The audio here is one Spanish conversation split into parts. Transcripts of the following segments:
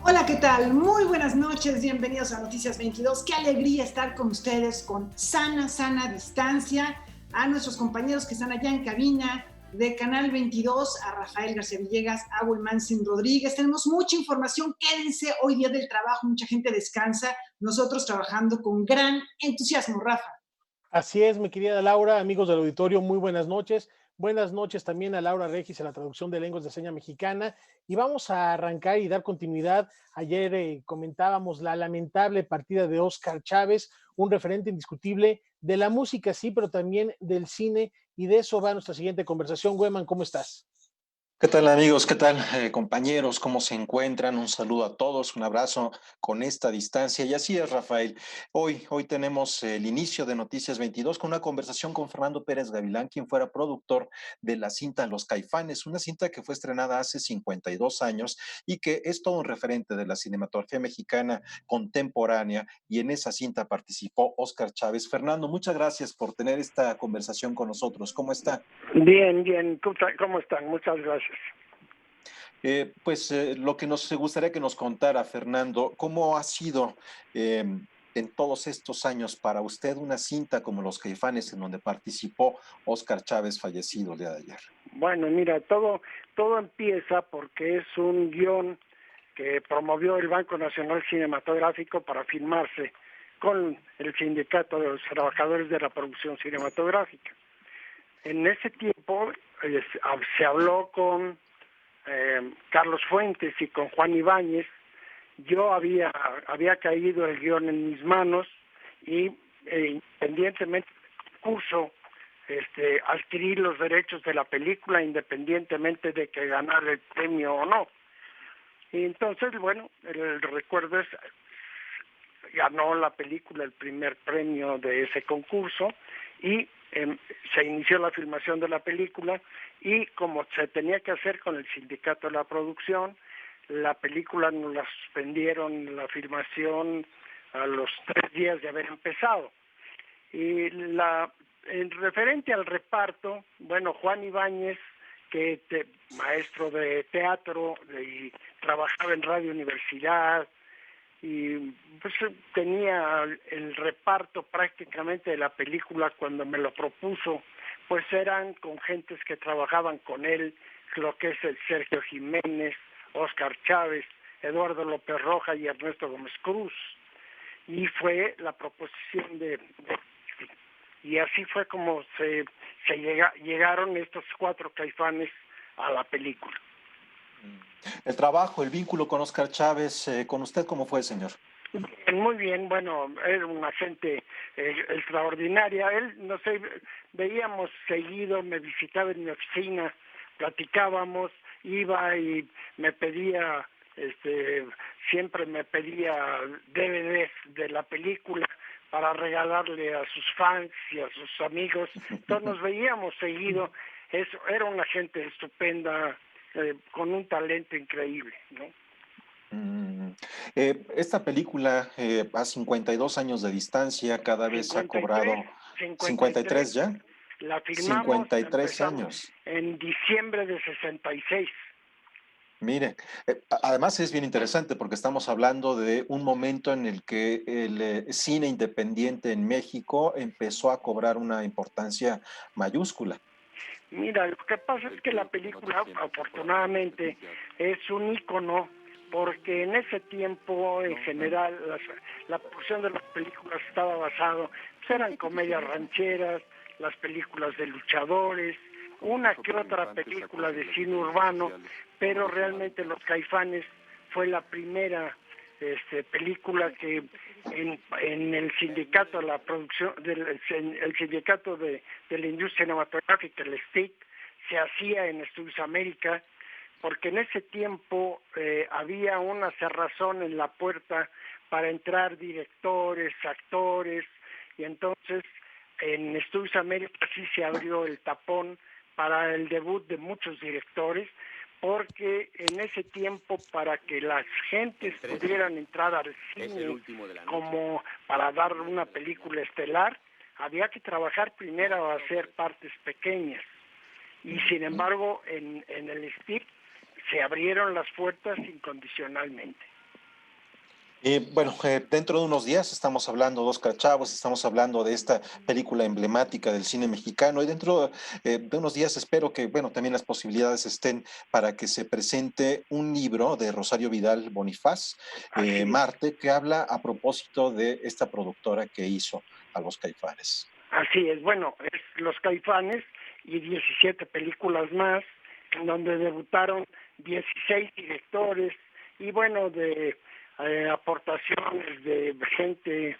Hola, ¿qué tal? Muy buenas noches, bienvenidos a Noticias 22. Qué alegría estar con ustedes con sana distancia. A nuestros compañeros que están allá en cabina de Canal 22, a Rafael García Villegas, a Wilmansin Rodríguez. Tenemos mucha información, quédense, hoy día del trabajo, mucha gente descansa, nosotros trabajando con gran entusiasmo, Rafa. Así es, mi querida Laura, amigos del auditorio, muy buenas noches. Buenas noches también a Laura Regis en la traducción de lenguas de seña mexicana. Y vamos a arrancar y dar continuidad. Ayer comentábamos la lamentable partida de Óscar Chávez, un referente indiscutible de la música, sí, pero también del cine. Y de eso va nuestra siguiente conversación. Güeman, ¿cómo estás? ¿Qué tal amigos? ¿Qué tal compañeros? ¿Cómo se encuentran? Un saludo a todos, un abrazo con esta distancia. Y así es, Rafael. Hoy tenemos el inicio de Noticias 22 con una conversación con Fernando Pérez Gavilán, quien fuera productor de la cinta Los Caifanes, una cinta que fue estrenada hace 52 años y que es todo un referente de la cinematografía mexicana contemporánea. Y en esa cinta participó Óscar Chávez. Fernando, muchas gracias por tener esta conversación con nosotros. ¿Cómo está? Bien. ¿Cómo están? Muchas gracias. Lo que nos gustaría que nos contara, Fernando, ¿cómo ha sido en todos estos años para usted una cinta como Los Caifanes en donde participó Óscar Chávez, fallecido el día de ayer? Bueno, mira, todo empieza porque es un guión que promovió el Banco Nacional Cinematográfico para filmarse con el Sindicato de los Trabajadores de la Producción Cinematográfica. En ese tiempo se habló con Carlos Fuentes y con Juan Ibáñez. Yo había caído el guión en mis manos y independientemente del curso, adquirir los derechos de la película independientemente de que ganara el premio o no. Y entonces, bueno, el recuerdo es, ganó la película el primer premio de ese concurso y se inició la filmación de la película y como se tenía que hacer con el sindicato de la producción, la película nos la suspendieron la filmación a los 3 días de haber empezado. Y en referente al reparto, bueno, Juan Ibáñez, maestro de teatro y trabajaba en Radio Universidad, y pues tenía el reparto prácticamente de la película cuando me lo propuso, pues eran con gentes que trabajaban con él, lo que es el Sergio Jiménez, Óscar Chávez, Eduardo López Roja y Ernesto Gómez Cruz. Y fue la proposición y así fue como llegaron estos 4 Caifanes a la película. El trabajo, el vínculo con Óscar Chávez, ¿con usted cómo fue, señor? Muy bien, bueno, era una gente extraordinaria. Él, no sé, veíamos seguido, me visitaba en mi oficina, platicábamos, iba y me pedía, siempre me pedía DVDs de la película para regalarle a sus fans y a sus amigos. Entonces nos veíamos seguido. Era una gente estupenda, con un talento increíble, ¿no? Esta película, a 52 años de distancia, cada vez ha 53, cobrado 53. 53 ya, La firmamos, 53 empezamos años. en diciembre de 66. Mire, además es bien interesante porque estamos hablando de un momento en el que el cine independiente en México empezó a cobrar una importancia mayúscula. Mira, lo que pasa es que la película, afortunadamente, es un ícono, porque en ese tiempo, en general, la producción de las películas estaba basado, pues eran comedias rancheras, las películas de luchadores, una que otra película de cine urbano, pero realmente Los Caifanes fue la primera película que en el sindicato de la producción, el sindicato de la industria cinematográfica, el STIC, se hacía en Estudios América, porque en ese tiempo había una cerrazón en la puerta para entrar directores, actores, y entonces en Estudios América sí se abrió el tapón para el debut de muchos directores, porque en ese tiempo, para que las gentes pudieran entrar al cine como para dar una película estelar, había que trabajar primero a hacer partes pequeñas. Y sin embargo, en el STIC se abrieron las puertas incondicionalmente. Bueno, dentro de unos días estamos hablando de Óscar Chávez, estamos hablando de esta película emblemática del cine mexicano y dentro de unos días espero que, bueno, también las posibilidades estén para que se presente un libro de Rosario Vidal Bonifaz, Así es. Marte, que habla a propósito de esta productora que hizo a los Caifanes. Así es, bueno, es Los Caifanes y 17 películas más, en donde debutaron 16 directores y bueno, de aportaciones de gente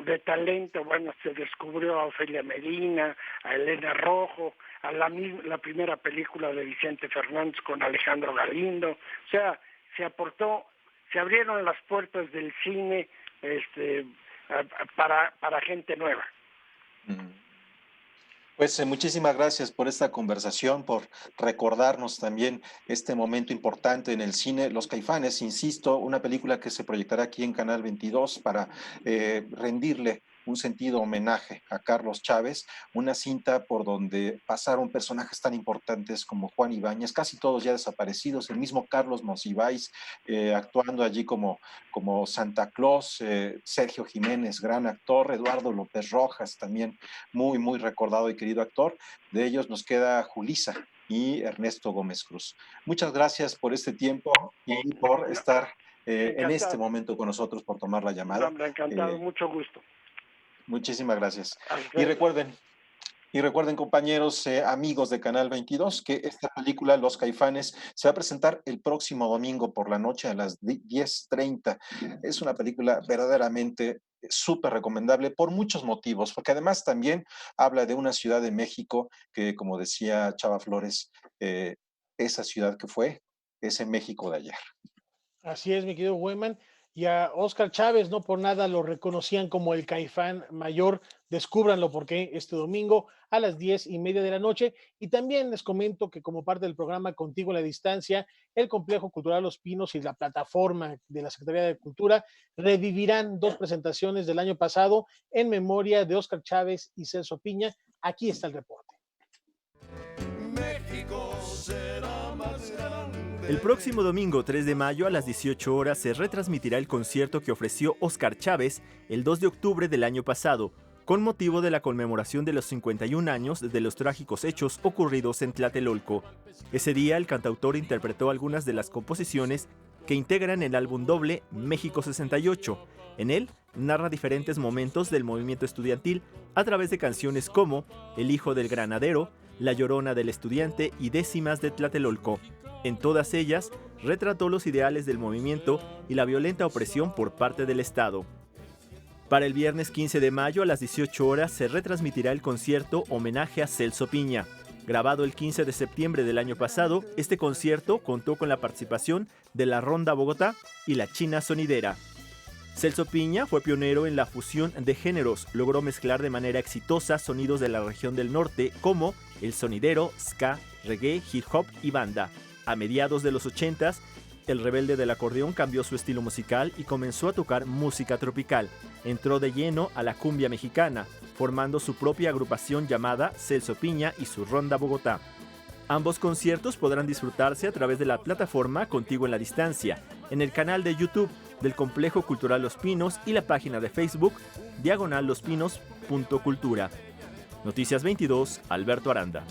de talento, bueno, se descubrió a Ofelia Medina, a Elena Rojo, a la primera película de Vicente Fernández con Alejandro Galindo, o sea, se aportó, se abrieron las puertas del cine para gente nueva. Mm. Pues muchísimas gracias por esta conversación, por recordarnos también este momento importante en el cine. Los Caifanes, insisto, una película que se proyectará aquí en Canal 22 para rendirle un sentido homenaje a Carlos Chávez, una cinta por donde pasaron personajes tan importantes como Juan Ibáñez, casi todos ya desaparecidos, el mismo Carlos Monsiváis actuando allí como Santa Claus, Sergio Jiménez, gran actor, Eduardo López Rojas también muy, muy recordado y querido actor. De ellos nos queda Julisa y Ernesto Gómez Cruz. Muchas gracias por este tiempo y por No, estar en este encantado, momento con nosotros, por tomar la no, llamada. hombre, encantado, Eh, mucho gusto. Muchísimas gracias. A Y ustedes. recuerden, y recuerden, compañeros, amigos de Canal 22, que esta película, Los Caifanes, se va a presentar el próximo domingo por la noche a las 10:30. Es una película verdaderamente súper recomendable por muchos motivos, porque además también habla de una ciudad de México que, como decía Chava Flores, esa ciudad que fue, ese México de ayer. Así es, mi querido Weman. Y a Oscar Chávez, no por nada lo reconocían como el Caifán mayor. Descúbranlo porque este domingo a las 10:30 de la noche. Y también les comento que como parte del programa Contigo a la Distancia, el Complejo Cultural Los Pinos y la plataforma de la Secretaría de Cultura revivirán dos presentaciones del año pasado en memoria de Oscar Chávez y Celso Piña. Aquí está el reporte. México será más grande. El próximo domingo 3 de mayo a las 18 horas se retransmitirá el concierto que ofreció Óscar Chávez el 2 de octubre del año pasado, con motivo de la conmemoración de los 51 años de los trágicos hechos ocurridos en Tlatelolco. Ese día el cantautor interpretó algunas de las composiciones que integran el álbum doble México 68. En él narra diferentes momentos del movimiento estudiantil a través de canciones como El hijo del granadero, La llorona del estudiante y Décimas de Tlatelolco. En todas ellas, retrató los ideales del movimiento y la violenta opresión por parte del Estado. Para el viernes 15 de mayo a las 18 horas se retransmitirá el concierto Homenaje a Celso Piña. Grabado el 15 de septiembre del año pasado, este concierto contó con la participación de la Ronda Bogotá y la China Sonidera. Celso Piña fue pionero en la fusión de géneros, logró mezclar de manera exitosa sonidos de la región del norte como el sonidero, ska, reggae, hip hop y banda. A mediados de los 80s, el rebelde del acordeón cambió su estilo musical y comenzó a tocar música tropical. Entró de lleno a la cumbia mexicana, formando su propia agrupación llamada Celso Piña y su Ronda Bogotá. Ambos conciertos podrán disfrutarse a través de la plataforma Contigo en la Distancia, en el canal de YouTube del Complejo Cultural Los Pinos y la página de Facebook /lospinos.cultura. Noticias 22, Alberto Aranda.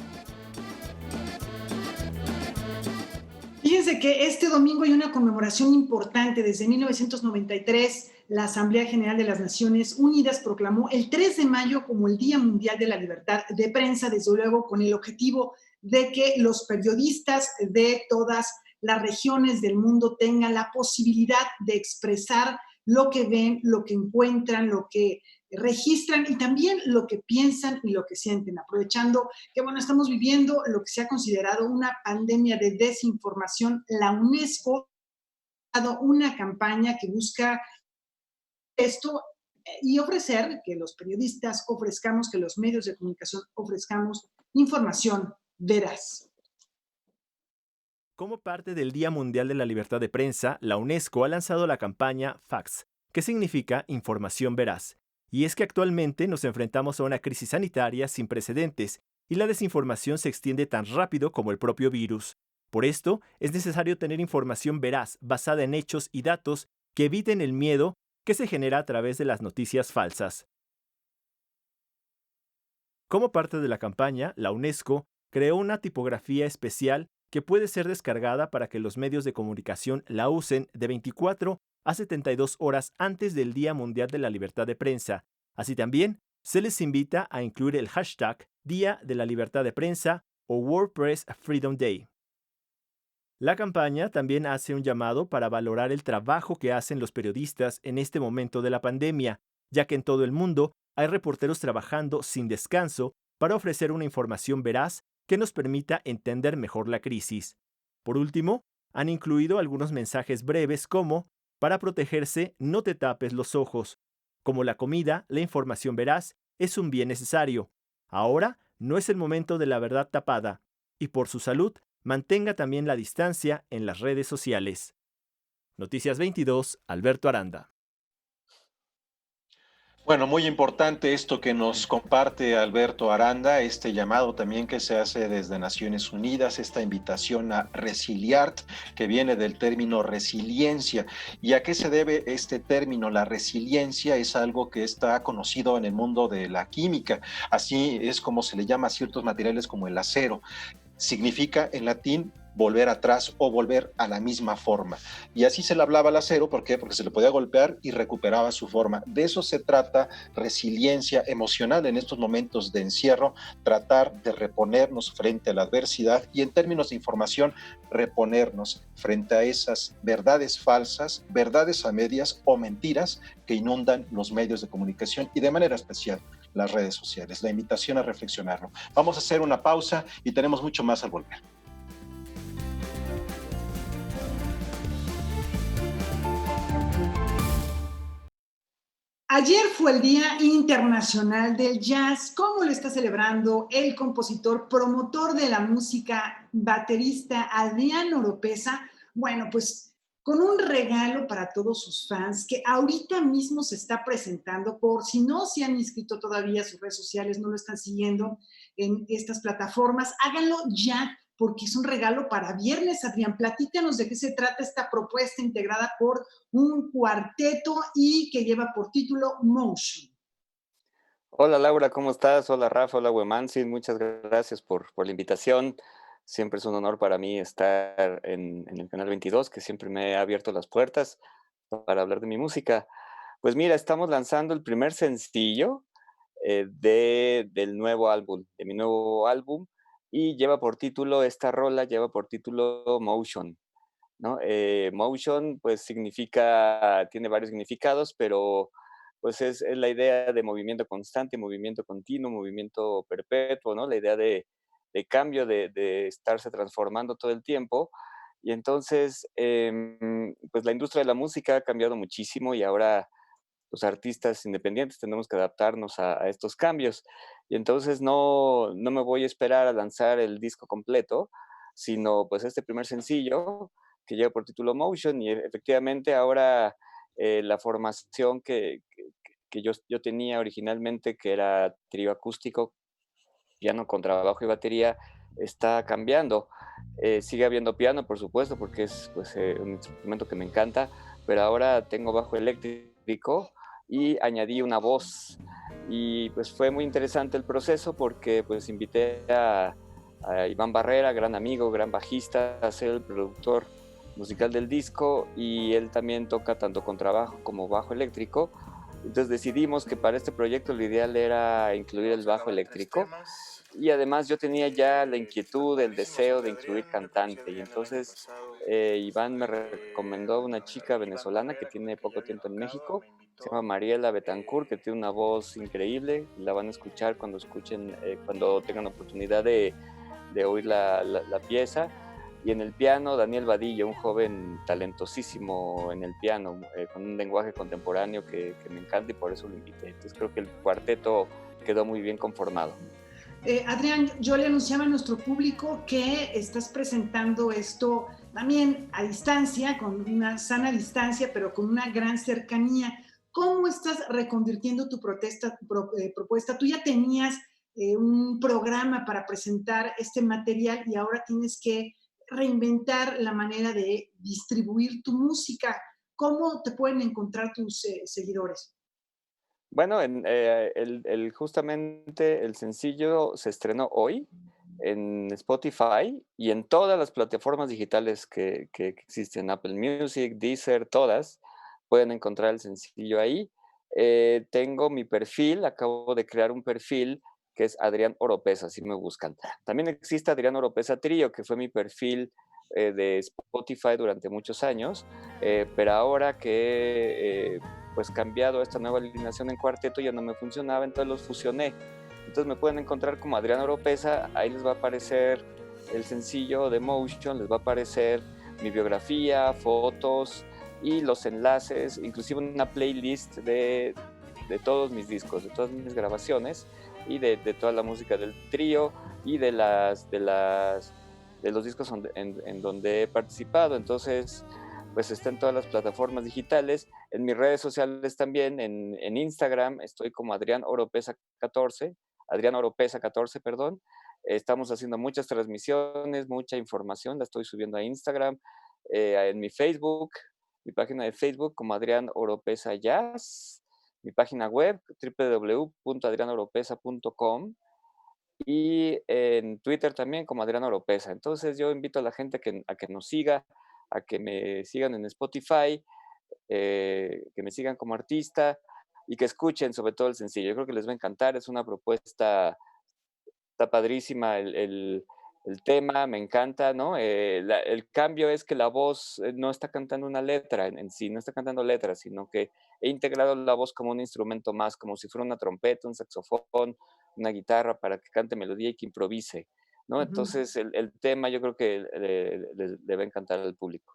Fíjense que este domingo hay una conmemoración importante. Desde 1993, la Asamblea General de las Naciones Unidas proclamó el 3 de mayo como el Día Mundial de la Libertad de Prensa, desde luego con el objetivo de que los periodistas de todas las regiones del mundo tengan la posibilidad de expresar lo que ven, lo que encuentran, lo que registran y también lo que piensan y lo que sienten, aprovechando que, bueno, estamos viviendo lo que se ha considerado una pandemia de desinformación. La UNESCO ha dado una campaña que busca esto y ofrecer que los periodistas ofrezcamos, que los medios de comunicación ofrezcamos información veraz. Como parte del Día Mundial de la Libertad de Prensa, la UNESCO ha lanzado la campaña Facts, que significa información veraz. Y es que actualmente nos enfrentamos a una crisis sanitaria sin precedentes y la desinformación se extiende tan rápido como el propio virus. Por esto, es necesario tener información veraz, basada en hechos y datos, que eviten el miedo que se genera a través de las noticias falsas. Como parte de la campaña, la UNESCO creó una tipografía especial que puede ser descargada para que los medios de comunicación la usen de 24 a 72 horas antes del Día Mundial de la Libertad de Prensa. Así también, se les invita a incluir el hashtag Día de la Libertad de Prensa o World Press Freedom Day. La campaña también hace un llamado para valorar el trabajo que hacen los periodistas en este momento de la pandemia, ya que en todo el mundo hay reporteros trabajando sin descanso para ofrecer una información veraz que nos permita entender mejor la crisis. Por último, han incluido algunos mensajes breves como: para protegerse, no te tapes los ojos. Como la comida, la información veraz es un bien necesario. Ahora no es el momento de la verdad tapada. Y por su salud, mantenga también la distancia en las redes sociales. Noticias 22, Alberto Aranda. Bueno, muy importante esto que nos comparte Alberto Aranda, este llamado también que se hace desde Naciones Unidas, esta invitación a resiliar, que viene del término resiliencia. ¿Y a qué se debe este término? La resiliencia es algo que está conocido en el mundo de la química, así es como se le llama a ciertos materiales como el acero. Significa en latín volver atrás o volver a la misma forma. Y así se le hablaba al acero, ¿por qué? Porque se le podía golpear y recuperaba su forma. De eso se trata resiliencia emocional en estos momentos de encierro, tratar de reponernos frente a la adversidad y en términos de información, reponernos frente a esas verdades falsas, verdades a medias o mentiras que inundan los medios de comunicación y de manera especial las redes sociales. La invitación a reflexionarlo. Vamos a hacer una pausa y tenemos mucho más al volver. Ayer fue el Día Internacional del Jazz. ¿Cómo lo está celebrando el compositor, promotor de la música, baterista Adrián Oropesa? Bueno, pues con un regalo para todos sus fans que ahorita mismo se está presentando. Por si no se han inscrito todavía a sus redes sociales, no lo están siguiendo en estas plataformas, háganlo ya, porque es un regalo para viernes. Adrián, platícanos de qué se trata esta propuesta integrada por un cuarteto y que lleva por título Motion. Hola Laura, ¿cómo estás? Hola Rafa, hola Wemansin, muchas gracias por la invitación. Siempre es un honor para mí estar en el Canal 22, que siempre me ha abierto las puertas para hablar de mi música. Pues mira, estamos lanzando el primer sencillo del nuevo álbum, de mi nuevo álbum, y esta rola lleva por título Motion, ¿no? Motion, pues tiene varios significados, pero pues es la idea de movimiento constante, movimiento continuo, movimiento perpetuo, ¿no? La idea de cambio, de estarse transformando todo el tiempo. Y entonces, pues la industria de la música ha cambiado muchísimo y ahora los artistas independientes tenemos que adaptarnos a estos cambios. Y entonces no me voy a esperar a lanzar el disco completo, sino pues este primer sencillo que lleva por título Motion, y efectivamente ahora la formación que yo tenía originalmente, que era trío acústico, piano, contrabajo y batería, está cambiando. Sigue habiendo piano, por supuesto, porque es pues, un instrumento que me encanta, pero ahora tengo bajo eléctrico y añadí una voz. Y pues fue muy interesante el proceso porque pues invité a Iván Barrera, gran amigo, gran bajista, a ser el productor musical del disco, y él también toca tanto contrabajo como bajo eléctrico. Entonces decidimos que para este proyecto lo ideal era incluir el bajo eléctrico, y además yo tenía ya la inquietud, el deseo de incluir cantante, y entonces Iván me recomendó a una chica venezolana que tiene poco tiempo en México, se llama Mariela Betancourt, que tiene una voz increíble, la van a escuchar cuando tengan oportunidad de oír la pieza. Y en el piano, Daniel Vadillo, un joven talentosísimo en el piano, con un lenguaje contemporáneo que me encanta, y por eso lo invité. Entonces creo que el cuarteto quedó muy bien conformado. Adrián, yo le anunciaba a nuestro público que estás presentando esto también a distancia, con una sana distancia, pero con una gran cercanía. ¿Cómo estás reconvirtiendo tu propuesta? Tú ya tenías un programa para presentar este material y ahora tienes que reinventar la manera de distribuir tu música. ¿Cómo te pueden encontrar tus seguidores? Bueno, justamente el sencillo se estrenó hoy en Spotify y en todas las plataformas digitales que existen, Apple Music, Deezer, todas, pueden encontrar el sencillo ahí. Tengo mi perfil, acabo de crear un perfil que es Adrián Oropesa, si me buscan. También existe Adrián Oropesa Trío, que fue mi perfil de Spotify durante muchos años, pero ahora que pues cambiado esta nueva alineación en cuarteto ya no me funcionaba, entonces los fusioné. Entonces me pueden encontrar como Adrián Oropesa, ahí les va a aparecer el sencillo de Motion, les va a aparecer mi biografía, fotos y los enlaces, inclusive una playlist de todos mis discos, de todas mis grabaciones y de toda la música del trío y de los discos en donde he participado. Entonces, pues está en todas las plataformas digitales, en mis redes sociales también, en Instagram estoy como Adrián Oropesa 14, Adrián Oropesa 14, perdón. Estamos haciendo muchas transmisiones, mucha información, la estoy subiendo a Instagram, en mi Facebook, mi página de Facebook como Adrián Oropesa Jazz, mi página web www.adrianoropesa.com y en Twitter también como Adrián Oropesa. Entonces yo invito a la gente a que nos siga, a que me sigan en Spotify, que me sigan como artista y que escuchen sobre todo el sencillo. Yo creo que les va a encantar, es una propuesta, está padrísima el tema, me encanta, ¿no? El cambio es que la voz no está cantando una letra en sí, no está cantando letras, sino que he integrado la voz como un instrumento más, como si fuera una trompeta, un saxofón, una guitarra para que cante melodía y que improvise, ¿no? Entonces el tema yo creo que le va a encantar al público.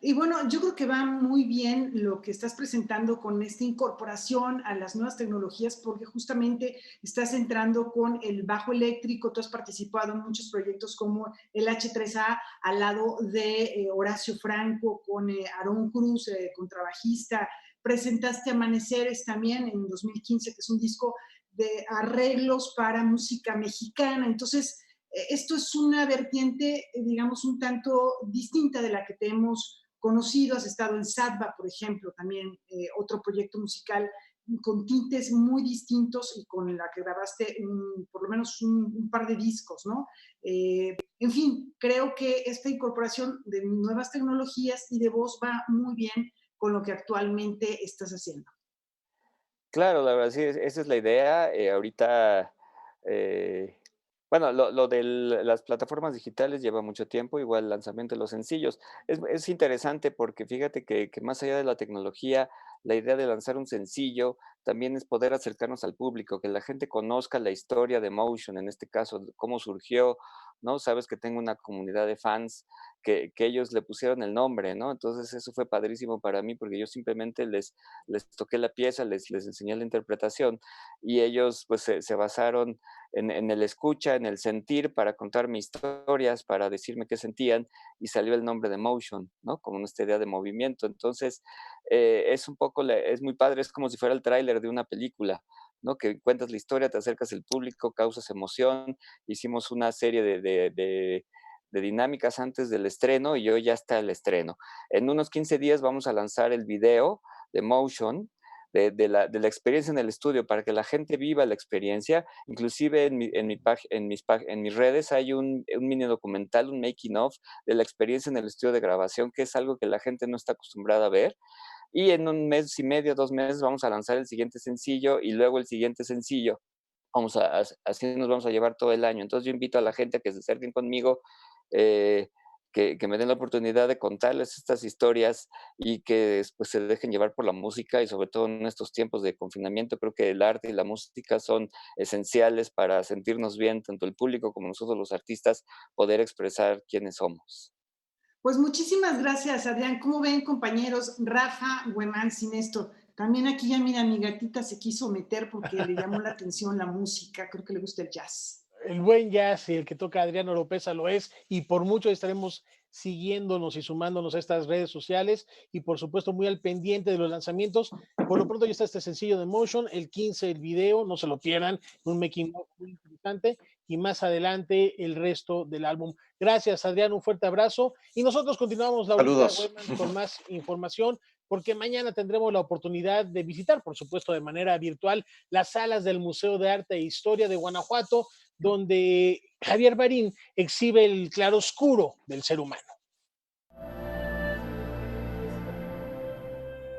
Y bueno, yo creo que va muy bien lo que estás presentando con esta incorporación a las nuevas tecnologías, porque justamente estás entrando con el bajo eléctrico, tú has participado en muchos proyectos como el H3A al lado de Horacio Franco, con Aarón Cruz, contrabajista, presentaste Amaneceres también en 2015, que es un disco de arreglos para música mexicana, entonces esto es una vertiente, digamos, un tanto distinta de la que te hemos conocido. Has estado en Sadba, por ejemplo, también otro proyecto musical con tintes muy distintos y con la que grabaste por lo menos un par de discos, ¿no? En fin, creo que esta incorporación de nuevas tecnologías y de voz va muy bien con lo que actualmente estás haciendo. Claro, la verdad, sí, esa es la idea. Ahorita, eh, bueno, lo de las plataformas digitales lleva mucho tiempo, igual el lanzamiento de los sencillos. Es interesante porque fíjate que más allá de la tecnología, la idea de lanzar un sencillo también es poder acercarnos al público, que la gente conozca la historia de Motion, en este caso, cómo surgió, ¿no? Sabes que tengo una comunidad de fans que ellos le pusieron el nombre, ¿no? Entonces eso fue padrísimo para mí porque yo simplemente les toqué la pieza, les enseñé la interpretación y ellos pues se basaron en el escucha, en el sentir para contarme historias, para decirme qué sentían y salió el nombre de Motion, ¿no? Como esta idea de movimiento. Entonces es un poco, es muy padre, es como si fuera el tráiler de una película, ¿no? Que cuentas la historia, te acercas al público, causas emoción. Hicimos una serie de dinámicas antes del estreno y hoy ya está el estreno. En unos 15 días vamos a lanzar el video de Motion, de la experiencia en el estudio, para que la gente viva la experiencia. Inclusive en mis redes hay un mini documental, un making of, de la experiencia en el estudio de grabación, que es algo que la gente no está acostumbrada a ver. Y en un mes y medio, 2 meses, vamos a lanzar el siguiente sencillo y luego el siguiente sencillo. Así nos vamos a llevar todo el año. Entonces yo invito a la gente a que se acerquen conmigo, eh, que me den la oportunidad de contarles estas historias y que después se dejen llevar por la música y sobre todo en estos tiempos de confinamiento. Creo que el arte y la música son esenciales para sentirnos bien, tanto el público como nosotros los artistas, poder expresar quiénes somos. Pues muchísimas gracias, Adrián. ¿Cómo ven, compañeros? Rafa Güemán sin esto. También aquí ya, mira, mi gatita se quiso meter porque le llamó la atención la música. Creo que le gusta el jazz. El buen jazz y el que toca Adrián Oropesa lo es, y por mucho estaremos siguiéndonos y sumándonos a estas redes sociales y por supuesto muy al pendiente de los lanzamientos. Por lo pronto ya está este sencillo de Motion, el 15 el video, no se lo pierdan, un making of muy interesante y más adelante el resto del álbum. Gracias, Adrián, un fuerte abrazo y nosotros continuamos, Laurita Saludos. Webman, con más información. porque mañana tendremos la oportunidad de visitar, por supuesto, de manera virtual, las salas del Museo de Arte e Historia de Guanajuato, donde Javier Marín exhibe el claroscuro del ser humano.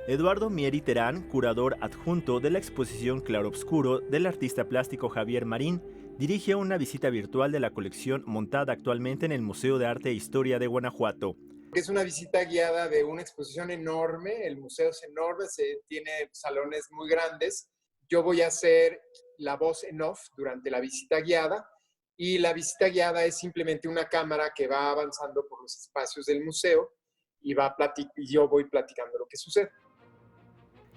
Eduardo Mieri Terán, curador adjunto de la exposición Claroscuro del artista plástico Javier Marín, dirige una visita virtual de la colección montada actualmente en el Museo de Arte e Historia de Guanajuato. Es una visita guiada de una exposición enorme, el museo es enorme, tiene salones muy grandes. Yo voy a hacer la voz en off durante la visita guiada, y la visita guiada es simplemente una cámara que va avanzando por los espacios del museo y yo voy platicando lo que sucede.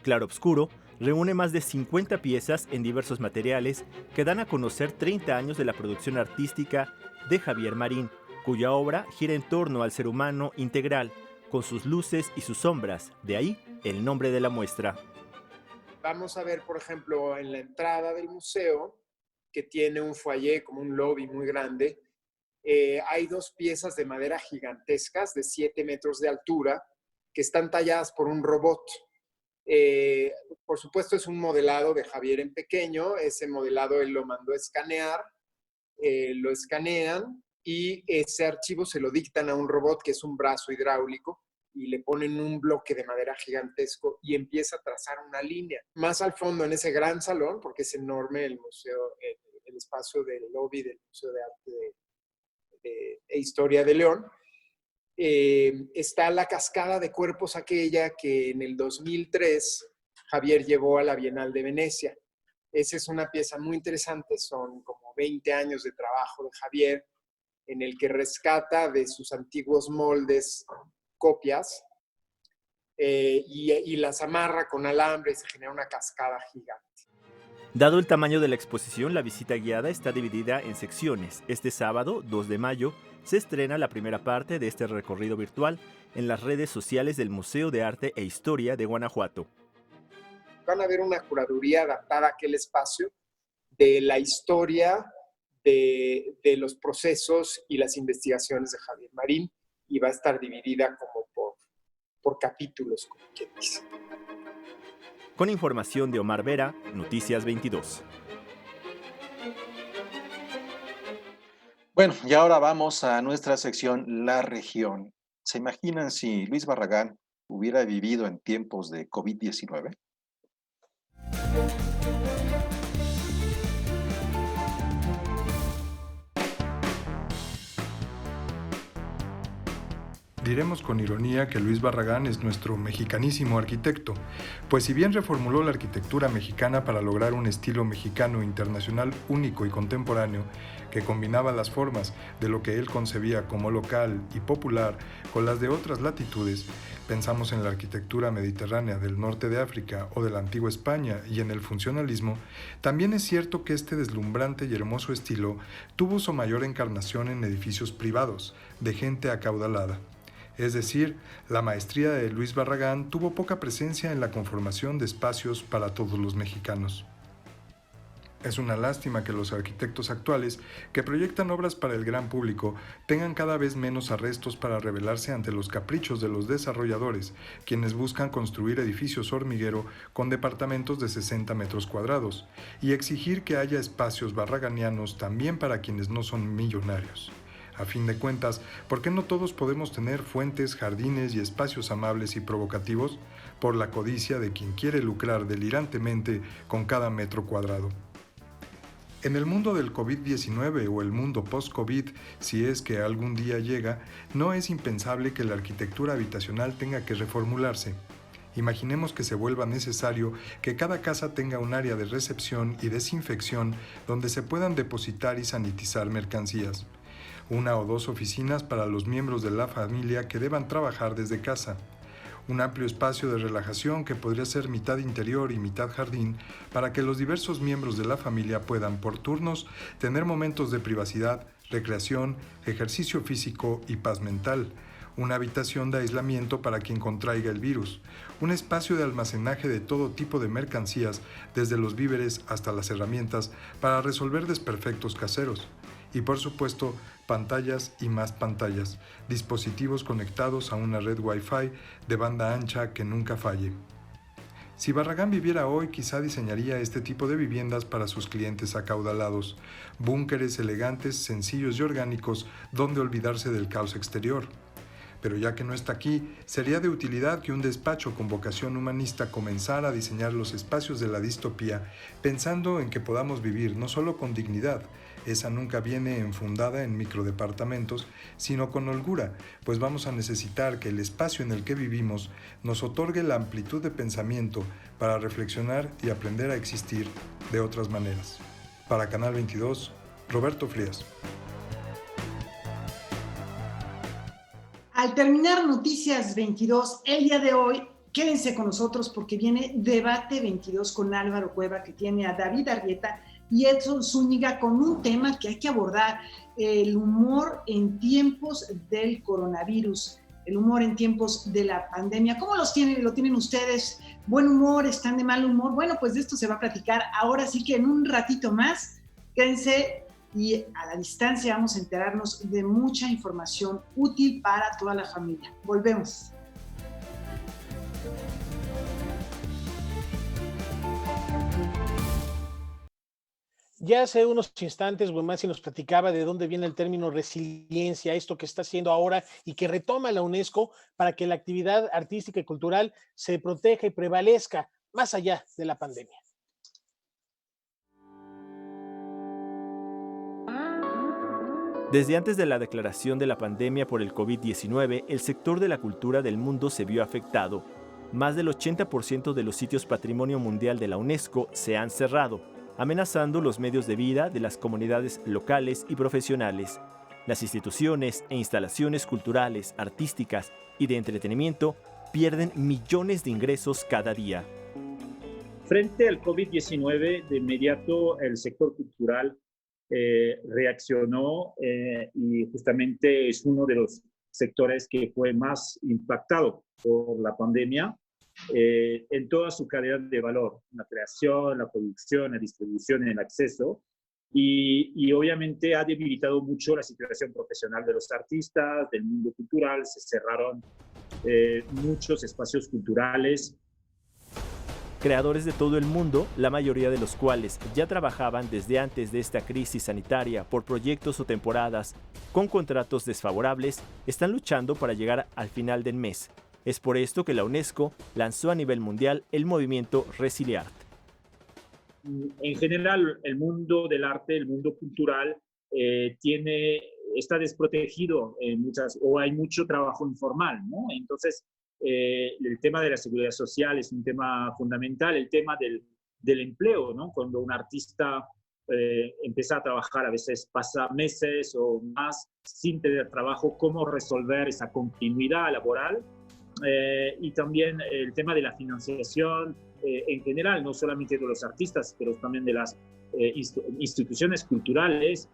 Claroscuro reúne más de 50 piezas en diversos materiales que dan a conocer 30 años de la producción artística de Javier Marín, cuya obra gira en torno al ser humano integral, con sus luces y sus sombras, de ahí el nombre de la muestra. Vamos a ver, por ejemplo, en la entrada del museo, que tiene un foyer como un lobby muy grande, hay 2 piezas de madera gigantescas de 7 metros de altura que están talladas por un robot. Por supuesto es un modelado de Javier en pequeño, ese modelado él lo mandó a escanear, lo escanean y ese archivo se lo dictan a un robot que es un brazo hidráulico y le ponen un bloque de madera gigantesco y empieza a trazar una línea. Más al fondo en ese gran salón, porque es enorme el museo, el espacio del lobby del Museo de Arte e Historia de León, está la cascada de cuerpos aquella que en el 2003 Javier llevó a la Bienal de Venecia. Esa es una pieza muy interesante, son como 20 años de trabajo de Javier en el que rescata de sus antiguos moldes copias y las amarra con alambre y se genera una cascada gigante. Dado el tamaño de la exposición, la visita guiada está dividida en secciones. Este sábado, 2 de mayo, se estrena la primera parte de este recorrido virtual en las redes sociales del Museo de Arte e Historia de Guanajuato. Van a ver una curaduría adaptada a aquel espacio de la historia de los procesos y las investigaciones de Javier Marín, y va a estar dividida como por capítulos, como quien dice. Con información de Omar Vera, Noticias 22. Bueno, y ahora vamos a nuestra sección La Región. ¿Se imaginan si Luis Barragán hubiera vivido en tiempos de COVID-19? Diremos con ironía que Luis Barragán es nuestro mexicanísimo arquitecto, pues si bien reformuló la arquitectura mexicana para lograr un estilo mexicano internacional único y contemporáneo, que combinaba las formas de lo que él concebía como local y popular con las de otras latitudes, pensamos en la arquitectura mediterránea del norte de África o de la antigua España y en el funcionalismo, también es cierto que este deslumbrante y hermoso estilo tuvo su mayor encarnación en edificios privados, de gente acaudalada. Es decir, la maestría de Luis Barragán tuvo poca presencia en la conformación de espacios para todos los mexicanos. Es una lástima que los arquitectos actuales, que proyectan obras para el gran público, tengan cada vez menos arrestos para rebelarse ante los caprichos de los desarrolladores, quienes buscan construir edificios hormiguero con departamentos de 60 metros cuadrados, y exigir que haya espacios barraganianos también para quienes no son millonarios. A fin de cuentas, ¿por qué no todos podemos tener fuentes, jardines y espacios amables y provocativos? Por la codicia de quien quiere lucrar delirantemente con cada metro cuadrado. En el mundo del COVID-19 o el mundo post-COVID, si es que algún día llega, no es impensable que la arquitectura habitacional tenga que reformularse. Imaginemos que se vuelva necesario que cada casa tenga un área de recepción y desinfección donde se puedan depositar y sanitizar mercancías. 1 o 2 oficinas para los miembros de la familia que deban trabajar desde casa. Un amplio espacio de relajación que podría ser mitad interior y mitad jardín para que los diversos miembros de la familia puedan por turnos tener momentos de privacidad, recreación, ejercicio físico y paz mental. Una habitación de aislamiento para quien contraiga el virus. Un espacio de almacenaje de todo tipo de mercancías, desde los víveres hasta las herramientas, para resolver desperfectos caseros. Y por supuesto, pantallas y más pantallas, dispositivos conectados a una red Wi-Fi de banda ancha que nunca falle. Si Barragán viviera hoy, quizá diseñaría este tipo de viviendas para sus clientes acaudalados, búnkeres elegantes, sencillos y orgánicos, donde olvidarse del caos exterior. Pero ya que no está aquí, sería de utilidad que un despacho con vocación humanista comenzara a diseñar los espacios de la distopía, pensando en que podamos vivir no solo con dignidad, esa nunca viene enfundada en microdepartamentos, sino con holgura, pues vamos a necesitar que el espacio en el que vivimos nos otorgue la amplitud de pensamiento para reflexionar y aprender a existir de otras maneras. Para Canal 22, Roberto Frías. Al terminar Noticias 22, el día de hoy, quédense con nosotros porque viene Debate 22 con Álvaro Cueva, que tiene a David Arrieta y Edson Zúñiga con un tema que hay que abordar, el humor en tiempos del coronavirus, el humor en tiempos de la pandemia. ¿Cómo lo tienen ustedes? ¿Buen humor? ¿Están de mal humor? Bueno, pues de esto se va a platicar ahora sí que en un ratito más. Quédense y a la distancia vamos a enterarnos de mucha información útil para toda la familia. Volvemos. Ya hace unos instantes, Wemansi nos platicaba de dónde viene el término resiliencia, esto que está haciendo ahora y que retoma la UNESCO para que la actividad artística y cultural se proteja y prevalezca más allá de la pandemia. Desde antes de la declaración de la pandemia por el COVID-19, el sector de la cultura del mundo se vio afectado. Más del 80% de los sitios Patrimonio Mundial de la UNESCO se han cerrado, amenazando los medios de vida de las comunidades locales y profesionales. Las instituciones e instalaciones culturales, artísticas y de entretenimiento pierden millones de ingresos cada día. Frente al COVID-19, de inmediato el sector cultural reaccionó y justamente es uno de los sectores que fue más impactado por la pandemia en toda su cadena de valor, la creación, la producción, la distribución, el acceso, y obviamente ha debilitado mucho la situación profesional de los artistas, del mundo cultural. Se cerraron muchos espacios culturales. Creadores de todo el mundo, la mayoría de los cuales ya trabajaban desde antes de esta crisis sanitaria por proyectos o temporadas con contratos desfavorables, están luchando para llegar al final del mes. Es por esto que la UNESCO lanzó a nivel mundial el movimiento Resiliart. En general, el mundo del arte, el mundo cultural, está desprotegido o hay mucho trabajo informal, ¿no? Entonces, el tema de la seguridad social es un tema fundamental, el tema del empleo, ¿no? Cuando un artista empieza a trabajar, a veces pasa meses o más sin tener trabajo, cómo resolver esa continuidad laboral, y también el tema de la financiación en general, no solamente de los artistas, pero también de las instituciones culturales.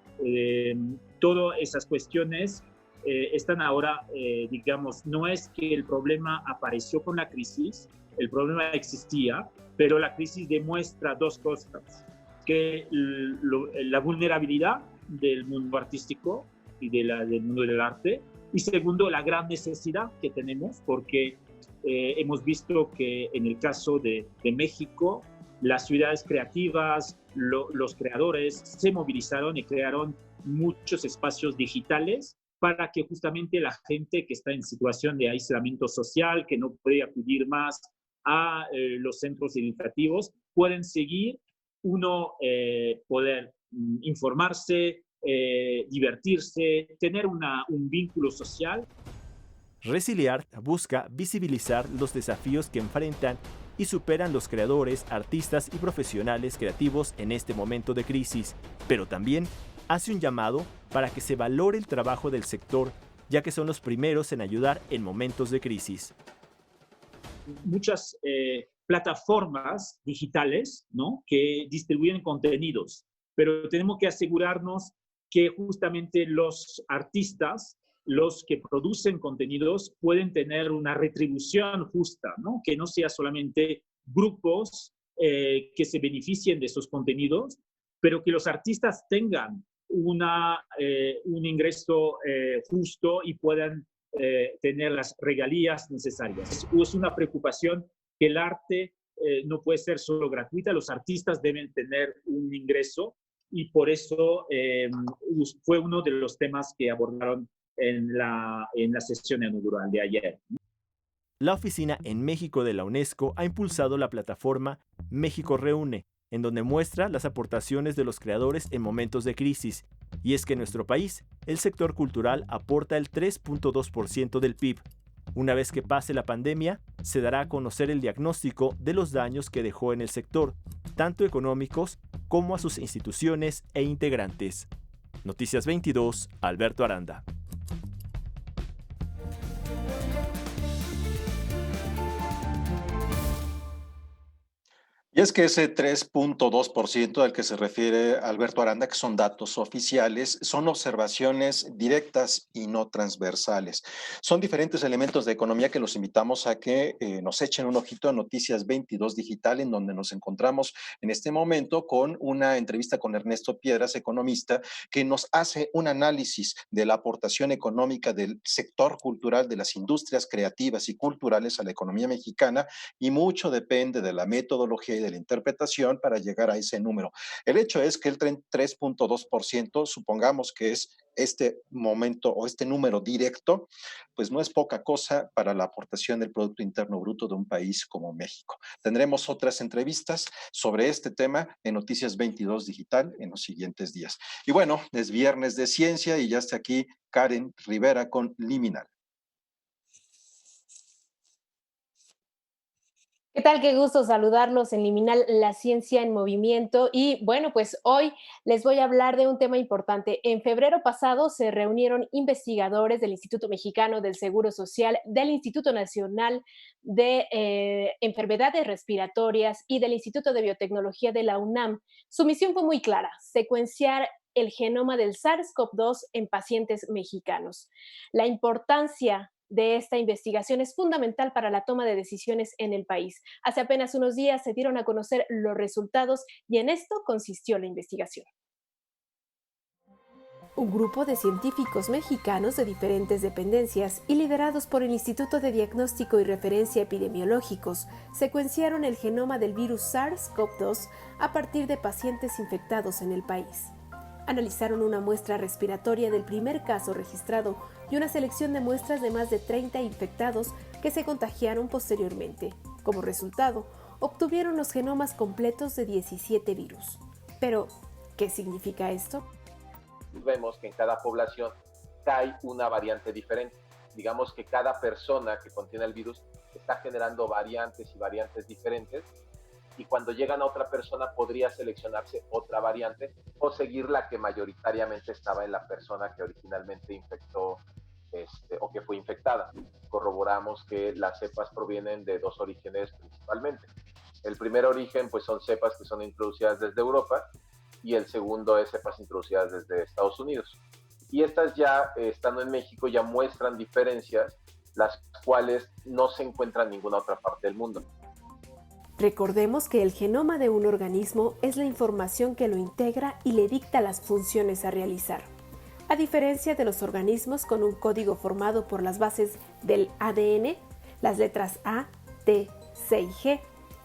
Todas esas cuestiones están ahora, digamos, no es que el problema apareció con la crisis, el problema existía, pero la crisis demuestra dos cosas: que la vulnerabilidad del mundo artístico y del mundo del arte, y segundo, la gran necesidad que tenemos, porque hemos visto que en el caso de México, las ciudades creativas, los creadores se movilizaron y crearon muchos espacios digitales para que justamente la gente que está en situación de aislamiento social, que no puede acudir más a los centros educativos, pueden seguir, poder informarse, divertirse, tener un vínculo social. Resiliart busca visibilizar los desafíos que enfrentan y superan los creadores, artistas y profesionales creativos en este momento de crisis, pero también hace un llamado para que se valore el trabajo del sector, ya que son los primeros en ayudar en momentos de crisis. Muchas plataformas digitales, ¿no?, que distribuyen contenidos, pero tenemos que asegurarnos que justamente los artistas, los que producen contenidos, pueden tener una retribución justa, ¿no?, que no sea solamente grupos que se beneficien de esos contenidos, pero que los artistas tengan un ingreso justo y puedan tener las regalías necesarias. Es una preocupación que el arte no puede ser solo gratuita, los artistas deben tener un ingreso y por eso fue uno de los temas que abordaron en la sesión inaugural de ayer. La oficina en México de la UNESCO ha impulsado la plataforma México Reúne, en donde muestra las aportaciones de los creadores en momentos de crisis. Y es que en nuestro país, el sector cultural aporta el 3.2% del PIB. Una vez que pase la pandemia, se dará a conocer el diagnóstico de los daños que dejó en el sector, tanto económicos como a sus instituciones e integrantes. Noticias 22, Alberto Aranda. Y es que ese 3.2% al que se refiere Alberto Aranda, que son datos oficiales, son observaciones directas y no transversales. Son diferentes elementos de economía que los invitamos a que nos echen un ojito a Noticias 22 Digital, en donde nos encontramos en este momento con una entrevista con Ernesto Piedras, economista, que nos hace un análisis de la aportación económica del sector cultural, de las industrias creativas y culturales a la economía mexicana, y mucho depende de la metodología y de la interpretación para llegar a ese número. El hecho es que el 3.2%, supongamos que es este momento o este número directo, pues no es poca cosa para la aportación del Producto Interno Bruto de un país como México. Tendremos otras entrevistas sobre este tema en Noticias 22 Digital en los siguientes días. Y bueno, es viernes de ciencia y ya está aquí Karen Rivera con Liminal. ¿Qué tal? Qué gusto saludarlos en Liminal, la ciencia en movimiento. Y bueno, pues hoy les voy a hablar de un tema importante. En febrero pasado se reunieron investigadores del Instituto Mexicano del Seguro Social, del Instituto Nacional de Enfermedades Respiratorias y del Instituto de Biotecnología de la UNAM. Su misión fue muy clara: secuenciar el genoma del SARS-CoV-2 en pacientes mexicanos. La importancia de esta investigación es fundamental para la toma de decisiones en el país. Hace apenas unos días se dieron a conocer los resultados y en esto consistió la investigación. Un grupo de científicos mexicanos de diferentes dependencias y liderados por el Instituto de Diagnóstico y Referencia Epidemiológicos secuenciaron el genoma del virus SARS-CoV-2 a partir de pacientes infectados en el país. Analizaron una muestra respiratoria del primer caso registrado y una selección de muestras de más de 30 infectados que se contagiaron posteriormente. Como resultado, obtuvieron los genomas completos de 17 virus. Pero, ¿qué significa esto? Vemos que en cada población hay una variante diferente. Digamos que cada persona que contiene el virus está generando variantes y variantes diferentes, y cuando llegan a otra persona podría seleccionarse otra variante o seguir la que mayoritariamente estaba en la persona que originalmente infectó o que fue infectada. Corroboramos que las cepas provienen de dos orígenes principalmente. El primer origen pues son cepas que son introducidas desde Europa y el segundo es cepas introducidas desde Estados Unidos. Y estas ya, estando en México, ya muestran diferencias, las cuales no se encuentran en ninguna otra parte del mundo. Recordemos que el genoma de un organismo es la información que lo integra y le dicta las funciones a realizar. A diferencia de los organismos con un código formado por las bases del ADN, las letras A, T, C y G,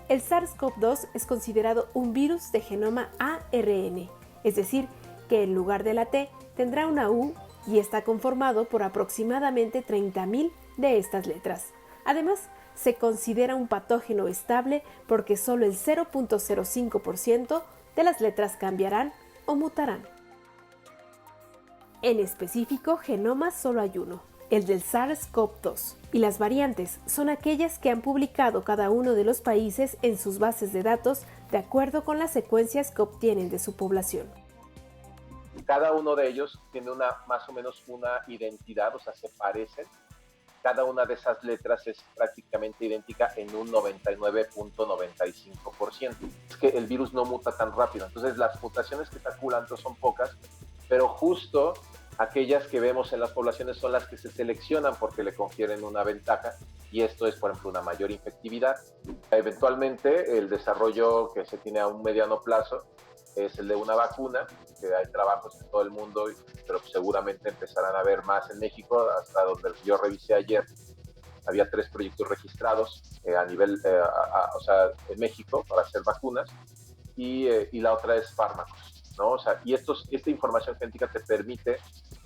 el SARS-CoV-2 es considerado un virus de genoma ARN, es decir, que en lugar de la T tendrá una U y está conformado por aproximadamente 30.000 de estas letras. Además, se considera un patógeno estable porque solo el 0.05% de las letras cambiarán o mutarán. En específico, genomas solo hay uno, el del SARS-CoV-2, y las variantes son aquellas que han publicado cada uno de los países en sus bases de datos de acuerdo con las secuencias que obtienen de su población. Cada uno de ellos tiene más o menos una identidad, o sea, se parecen. Cada una de esas letras es prácticamente idéntica en un 99.95%. Es que el virus no muta tan rápido, entonces las mutaciones que está curando son pocas, pero justo aquellas que vemos en las poblaciones son las que se seleccionan porque le confieren una ventaja, y esto es, por ejemplo, una mayor infectividad. Eventualmente, el desarrollo que se tiene a un mediano plazo es el de una vacuna, que hay trabajos en todo el mundo, pero seguramente empezarán a haber más en México. Hasta donde yo revisé ayer, había 3 proyectos registrados a nivel, o sea, en México para hacer vacunas, y la otra es fármacos, ¿no? O sea, y esta información genética te permite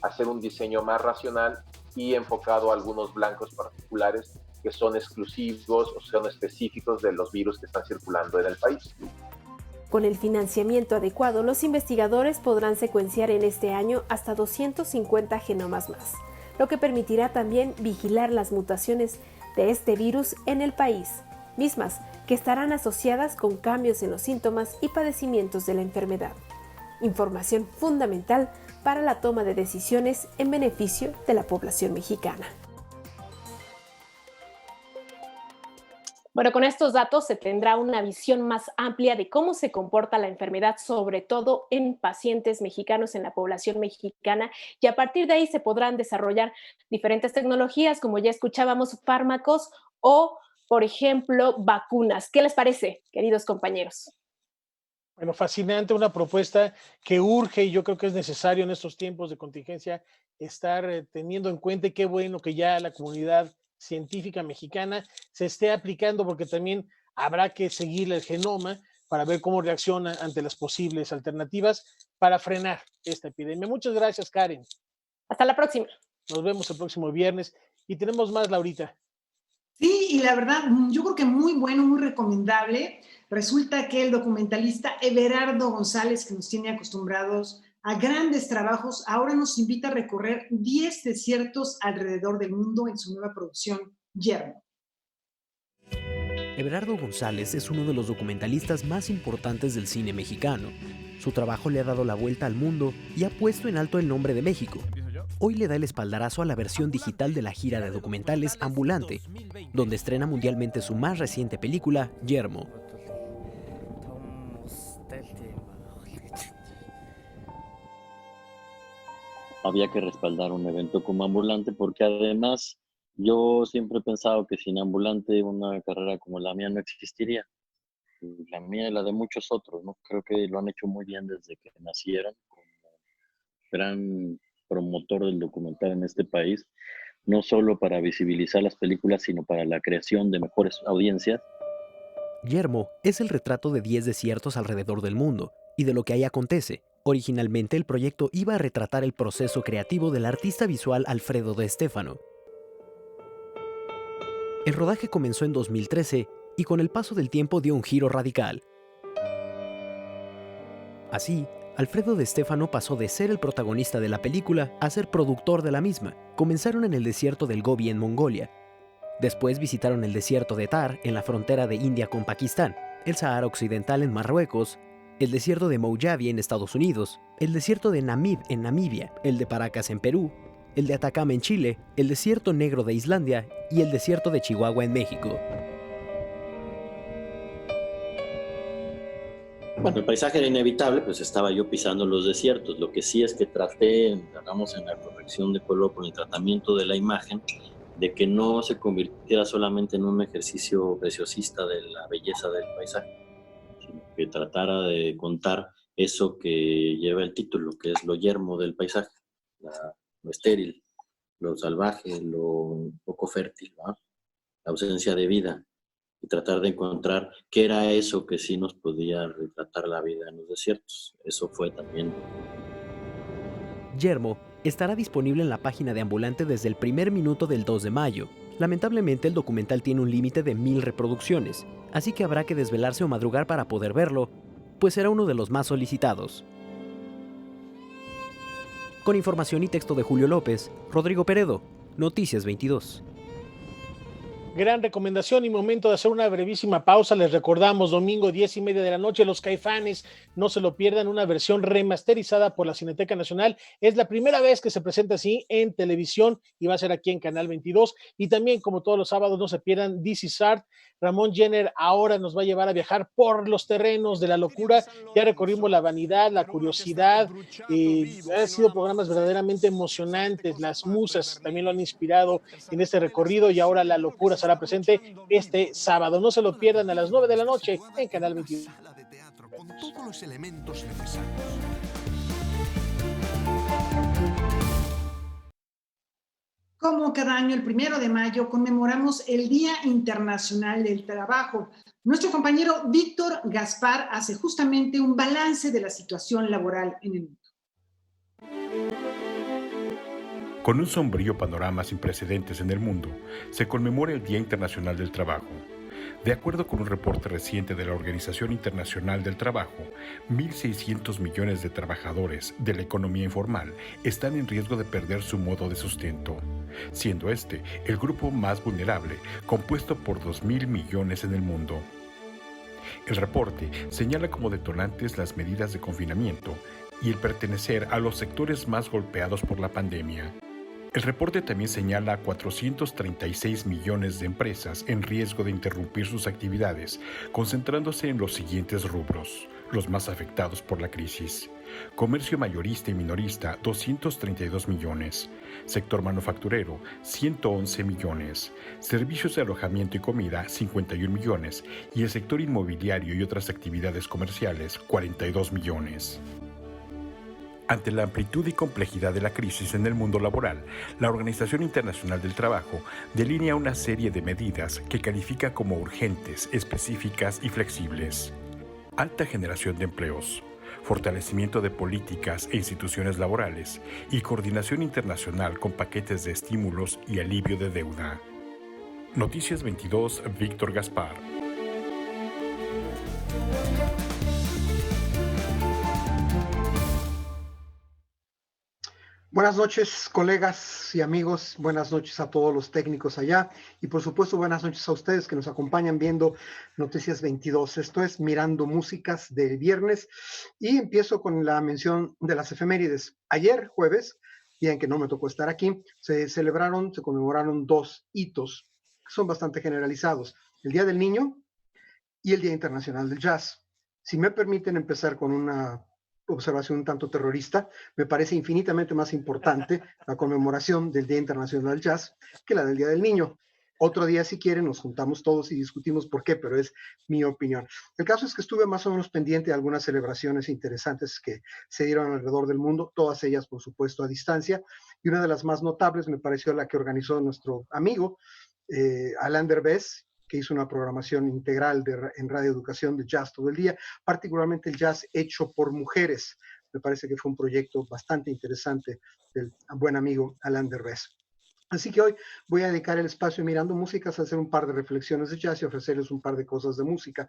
hacer un diseño más racional y enfocado a algunos blancos particulares que son exclusivos o son específicos de los virus que están circulando en el país. Con el financiamiento adecuado, los investigadores podrán secuenciar en este año hasta 250 genomas más, lo que permitirá también vigilar las mutaciones de este virus en el país, mismas que estarán asociadas con cambios en los síntomas y padecimientos de la enfermedad. Información fundamental para la toma de decisiones en beneficio de la población mexicana. Bueno, con estos datos se tendrá una visión más amplia de cómo se comporta la enfermedad, sobre todo en pacientes mexicanos, en la población mexicana, y a partir de ahí se podrán desarrollar diferentes tecnologías, como ya escuchábamos, fármacos o, por ejemplo, vacunas. ¿Qué les parece, queridos compañeros? Bueno, fascinante, una propuesta que urge y yo creo que es necesario en estos tiempos de contingencia estar teniendo en cuenta, y qué bueno que ya la comunidad científica mexicana se esté aplicando, porque también habrá que seguir el genoma para ver cómo reacciona ante las posibles alternativas para frenar esta epidemia. Muchas gracias, Karen. Hasta la próxima. Nos vemos el próximo viernes y tenemos más, Laurita. Sí, y la verdad, yo creo que muy bueno, muy recomendable. Resulta que el documentalista Everardo González, que nos tiene acostumbrados a grandes trabajos, ahora nos invita a recorrer 10 desiertos alrededor del mundo en su nueva producción, Yermo. Everardo González es uno de los documentalistas más importantes del cine mexicano. Su trabajo le ha dado la vuelta al mundo y ha puesto en alto el nombre de México. Hoy le da el espaldarazo a la versión digital de la gira de documentales Ambulante, donde estrena mundialmente su más reciente película, Yermo. Había que respaldar un evento como Ambulante, porque además yo siempre he pensado que sin Ambulante una carrera como la mía no existiría. La mía y la de muchos otros, ¿no? Creo que lo han hecho muy bien desde que nacieron, como gran promotor del documental en este país, no solo para visibilizar las películas, sino para la creación de mejores audiencias. Yermo es el retrato de 10 desiertos alrededor del mundo y de lo que ahí acontece. Originalmente el proyecto iba a retratar el proceso creativo del artista visual Alfredo de Stéfano. El rodaje comenzó en 2013 y con el paso del tiempo dio un giro radical. Así, Alfredo de Stéfano pasó de ser el protagonista de la película a ser productor de la misma. Comenzaron en el desierto del Gobi en Mongolia. Después visitaron el desierto de Thar en la frontera de India con Pakistán, el Sahara Occidental en Marruecos, el desierto de Mojave en Estados Unidos, el desierto de Namib en Namibia, el de Paracas en Perú, el de Atacama en Chile, el desierto negro de Islandia y el desierto de Chihuahua en México. Bueno, el paisaje era inevitable, pues estaba yo pisando los desiertos. Lo que sí es que traté, digamos, en la corrección de color con el tratamiento de la imagen, de que no se convirtiera solamente en un ejercicio preciosista de la belleza del paisaje, sino que tratara de contar eso que lleva el título, que es lo yermo del paisaje, lo estéril, lo salvaje, lo poco fértil, ¿no? La ausencia de vida, y tratar de encontrar qué era eso que sí nos podía retratar la vida en los desiertos. Eso fue también. Yermo estará disponible en la página de Ambulante desde el primer minuto del 2 de mayo. Lamentablemente el documental tiene un límite de 1000 reproducciones, así que habrá que desvelarse o madrugar para poder verlo, pues será uno de los más solicitados. Con información y texto de Julio López, Rodrigo Peredo, Noticias 22. Gran recomendación y momento de hacer una brevísima pausa. Les recordamos, domingo 10:30 de la noche, Los Caifanes, no se lo pierdan, una versión remasterizada por la Cineteca Nacional. Es la primera vez que se presenta así en televisión y va a ser aquí en Canal 22. Y también, como todos los sábados, no se pierdan This Is Art. Ramón Jenner ahora nos va a llevar a viajar por los terrenos de la locura. Ya recorrimos la vanidad, la curiosidad. Han sido programas verdaderamente emocionantes. Las musas también lo han inspirado en este recorrido y ahora la locura estará presente este sábado. No se lo pierdan a las 9 de la noche en Canal 22. con todos los elementos necesarios. Como cada año, el 1 de mayo, conmemoramos el Día Internacional del Trabajo. Nuestro compañero Víctor Gaspar hace justamente un balance de la situación laboral en el mundo. Con un sombrío panorama sin precedentes en el mundo, se conmemora el Día Internacional del Trabajo. De acuerdo con un reporte reciente de la Organización Internacional del Trabajo, 1.600 millones de trabajadores de la economía informal están en riesgo de perder su modo de sustento, siendo este el grupo más vulnerable, compuesto por 2.000 millones en el mundo. El reporte señala como detonantes las medidas de confinamiento y el pertenecer a los sectores más golpeados por la pandemia. El reporte también señala a 436 millones de empresas en riesgo de interrumpir sus actividades, concentrándose en los siguientes rubros, los más afectados por la crisis. Comercio mayorista y minorista, 232 millones. Sector manufacturero, 111 millones. Servicios de alojamiento y comida, 51 millones. Y el sector inmobiliario y otras actividades comerciales, 42 millones. Ante la amplitud y complejidad de la crisis en el mundo laboral, la Organización Internacional del Trabajo delinea una serie de medidas que califica como urgentes, específicas y flexibles. Alta generación de empleos, fortalecimiento de políticas e instituciones laborales y coordinación internacional con paquetes de estímulos y alivio de deuda. Noticias 22, Víctor Gaspar. Buenas noches, colegas y amigos. Buenas noches a todos los técnicos allá. Y por supuesto, buenas noches a ustedes que nos acompañan viendo Noticias 22. Esto es Mirando Músicas del viernes. Y empiezo con la mención de las efemérides. Ayer, jueves, día en que no me tocó estar aquí, se conmemoraron dos hitos que son bastante generalizados. El Día del Niño y el Día Internacional del Jazz. Si me permiten empezar con una observación un tanto terrorista, me parece infinitamente más importante la conmemoración del Día Internacional del Jazz que la del Día del Niño. Otro día, si quieren, nos juntamos todos y discutimos por qué, pero es mi opinión. El caso es que estuve más o menos pendiente de algunas celebraciones interesantes que se dieron alrededor del mundo, todas ellas, por supuesto, a distancia, y una de las más notables me pareció la que organizó nuestro amigo Alain Derbez, que hizo una programación integral en Radio Educación de jazz todo el día, particularmente el jazz hecho por mujeres. Me parece que fue un proyecto bastante interesante del buen amigo Alain Derbez. Así que hoy voy a dedicar el espacio Mirando Músicas a hacer un par de reflexiones de jazz y ofrecerles un par de cosas de música.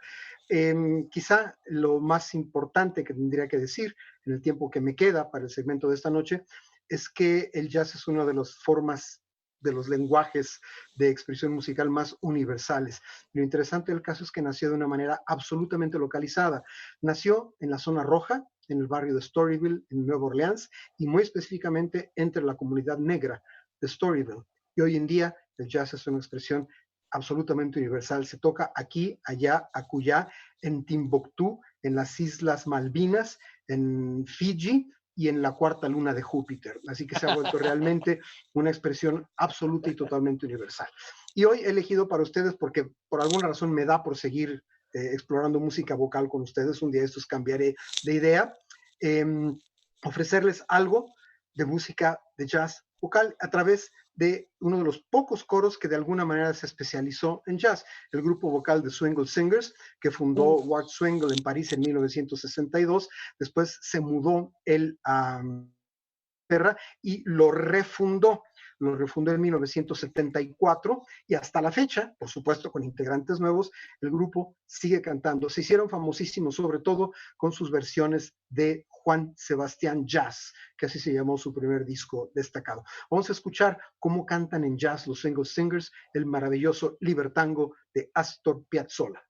Quizá lo más importante que tendría que decir en el tiempo que me queda para el segmento de esta noche es que el jazz es una de las formas de los lenguajes de expresión musical más universales. Lo interesante del caso es que nació de una manera absolutamente localizada. Nació en la zona roja, en el barrio de Storyville, en Nueva Orleans, y muy específicamente entre la comunidad negra de Storyville. Y hoy en día el jazz es una expresión absolutamente universal. Se toca aquí, allá, acullá, en Timbuktu, en las Islas Malvinas, en Fiji, y en la cuarta luna de Júpiter. Así que se ha vuelto realmente una expresión absoluta y totalmente universal. Y hoy he elegido para ustedes, porque por alguna razón me da por seguir explorando música vocal con ustedes, un día de estos cambiaré de idea, ofrecerles algo de música de jazz vocal a través de uno de los pocos coros que de alguna manera se especializó en jazz, el grupo vocal de Swingle Singers, que fundó Ward Swingle en París en 1962, después se mudó él a Inglaterra y lo refundó en 1974 y hasta la fecha, por supuesto con integrantes nuevos, el grupo sigue cantando. Se hicieron famosísimos sobre todo con sus versiones de Juan Sebastián Jazz, que así se llamó su primer disco destacado. Vamos a escuchar cómo cantan en jazz los Swingle Singers el maravilloso Libertango de Astor Piazzolla.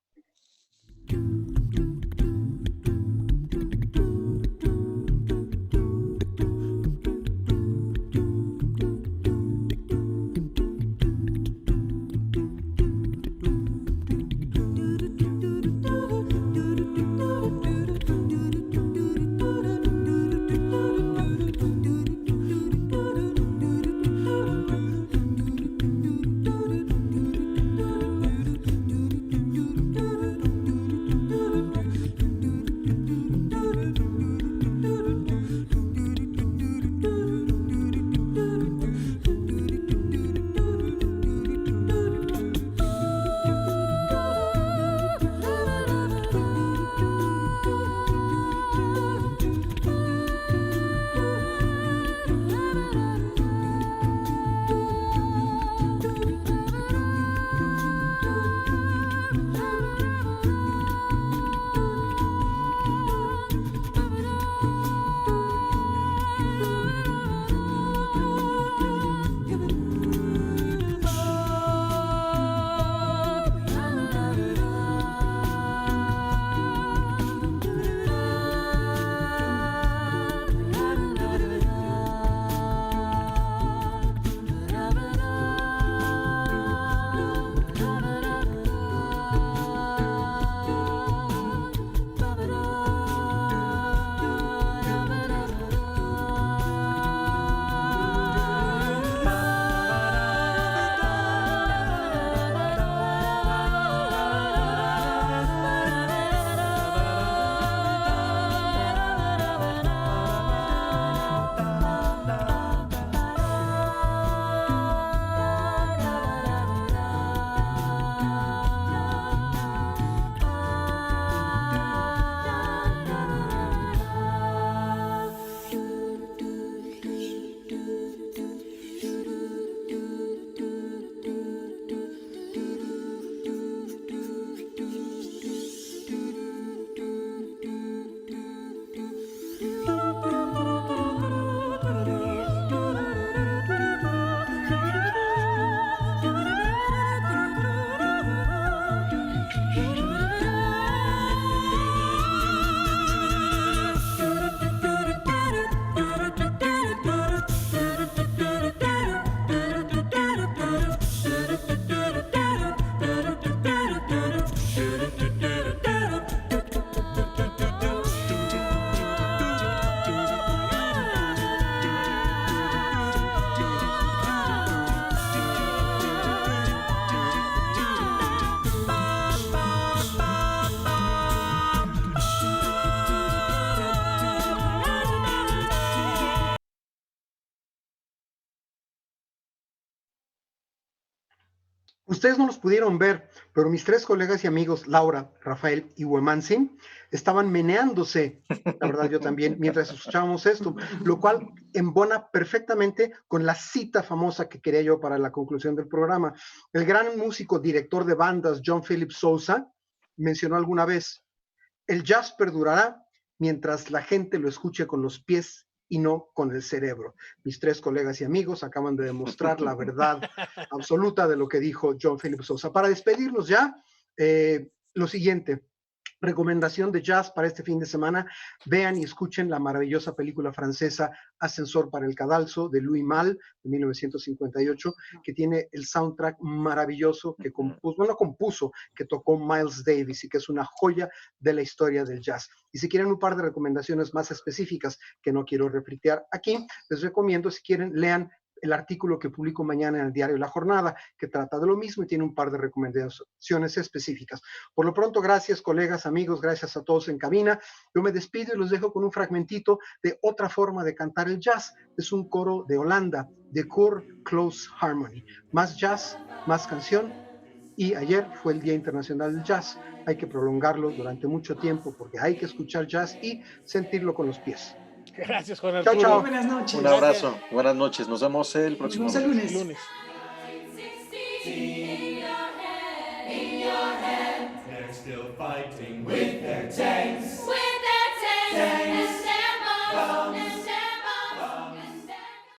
Ustedes no los pudieron ver, pero mis tres colegas y amigos, Laura, Rafael y Wemansin, estaban meneándose, la verdad yo también, mientras escuchábamos esto, lo cual embona perfectamente con la cita famosa que quería yo para la conclusión del programa. El gran músico, director de bandas, John Philip Sousa, mencionó alguna vez, el jazz perdurará mientras la gente lo escuche con los pies y no con el cerebro. Mis tres colegas y amigos acaban de demostrar la verdad absoluta de lo que dijo John Philip Sousa. Para despedirnos ya, lo siguiente, recomendación de jazz para este fin de semana, vean y escuchen la maravillosa película francesa Ascensor para el Cadalso de Louis Malle de 1958, que tiene el soundtrack maravilloso que compuso, que tocó Miles Davis y que es una joya de la historia del jazz. Y si quieren un par de recomendaciones más específicas que no quiero refritear aquí, les recomiendo, si quieren, lean el artículo que publico mañana en el diario La Jornada, que trata de lo mismo y tiene un par de recomendaciones específicas. Por lo pronto, gracias colegas, amigos, gracias a todos en cabina. Yo me despido y los dejo con un fragmentito de otra forma de cantar el jazz. Es un coro de Holanda, de Cor Close Harmony. Más jazz, más canción. Y ayer fue el Día Internacional del Jazz. Hay que prolongarlo durante mucho tiempo porque hay que escuchar jazz y sentirlo con los pies. Gracias, Juan Arturo. Chao, chao. Buenas noches. Un abrazo. Buenas noches. Nos vemos el próximo Nos vemos el lunes. They're still fighting with their tanks.